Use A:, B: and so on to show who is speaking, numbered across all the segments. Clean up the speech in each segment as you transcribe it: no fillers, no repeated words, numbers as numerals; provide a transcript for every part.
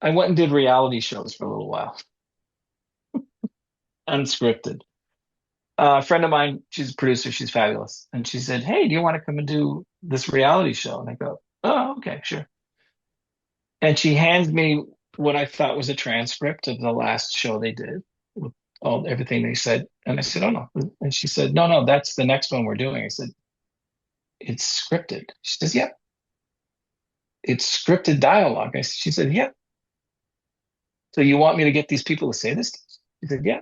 A: I went and did reality shows for a little while, unscripted. A friend of mine, she's a producer, she's fabulous. And she said, "Hey, do you want to come and do this reality show?" And I go, "Oh, okay, sure." And she hands me what I thought was a transcript of the last show they did with all everything they said. And I said, "Oh no." And she said, "No, no, that's the next one we're doing." I said, "It's scripted." She says, "Yeah, it's scripted dialogue." She said, "Yeah. So you want me to get these people to say this?" She said, "Yeah."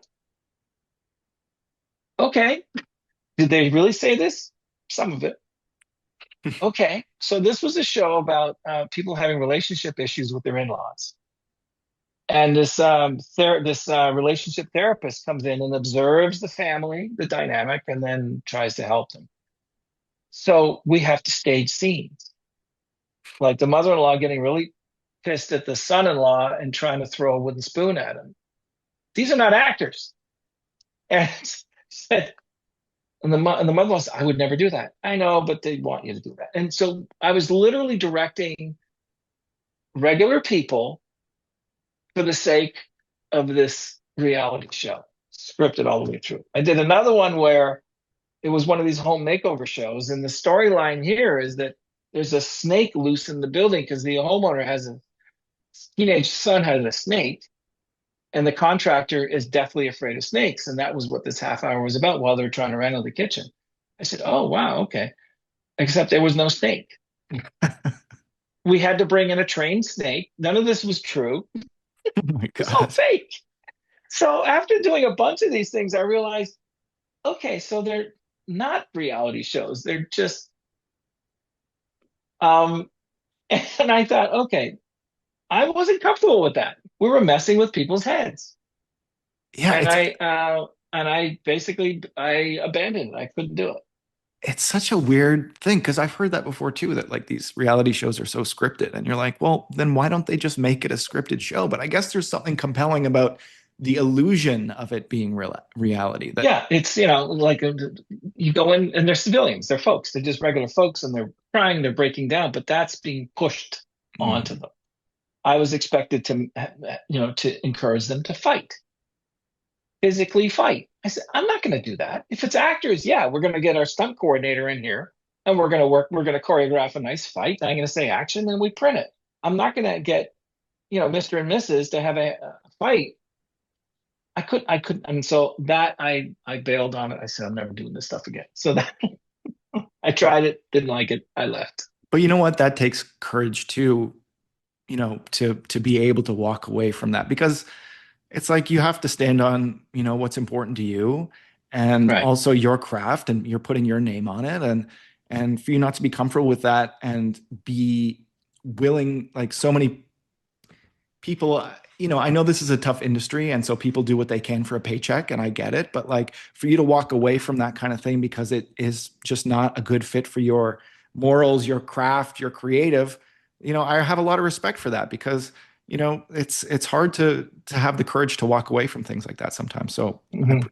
A: "Okay. Did they really say this?" "Some of it." "Okay." So this was a show about people having relationship issues with their in-laws. And this relationship therapist comes in and observes the family, the dynamic, and then tries to help them. So we have to stage scenes, like the mother-in-law getting really pissed at the son-in-law and trying to throw a wooden spoon at him. These are not actors. And said, and the mother-in-law said, "I would never do that." "I know, but they want you to do that." And so I was literally directing regular people for the sake of this reality show, scripted all the way through. I did another one where it was one of these home makeover shows, and the storyline here is that there's a snake loose in the building because the homeowner has a teenage son has a snake, and the contractor is deathly afraid of snakes, and that was what this half hour was about while they're trying to reno the kitchen. I said, "Oh wow, okay," except there was no snake. We had to bring in a trained snake. None of this was true. It
B: Oh my
A: was all
B: God.
A: fake. So after doing a bunch of these things, I realized, okay, so they're not reality shows. They're just, um, and I thought, okay, I wasn't comfortable with that. We were messing with people's heads,
B: Yeah,
A: and I basically I abandoned it. I couldn't do it.
B: it's such a weird thing because I've heard that before too, that like these reality shows are so scripted. And you're like, well, then why don't they just make it a scripted show? But I guess there's something compelling about the illusion of it being reality that
A: Yeah, it's like you go in and they're civilians, they're folks, they're just regular folks, and they're crying, they're breaking down, but that's being pushed onto
B: mm,
A: them. I was expected to, to encourage them to fight, physically fight. I said, I'm not going to do that. If it's actors, yeah, we're going to get our stunt coordinator in here and we're going to choreograph a nice fight. I'm going to say action and we print it. I'm not going to get, Mr. and Mrs. to have a fight. I couldn't. And so that I bailed on it. I said, I'm never doing this stuff again. So that I tried it, didn't like it. I left.
B: but you know what? That takes courage too, to be able to walk away from that because it's like you have to stand on, what's important to you and
A: Right.
B: also your craft and you're putting your name on it and for you not to be comfortable with that and be willing, like so many people, I know this is a tough industry and so people do what they can for a paycheck and I get it, but like for you to walk away from that kind of thing because it is just not a good fit for your morals, your craft, your creative, I have a lot of respect for that because it's hard to have the courage to walk away from things like that sometimes. So I
A: Mhm.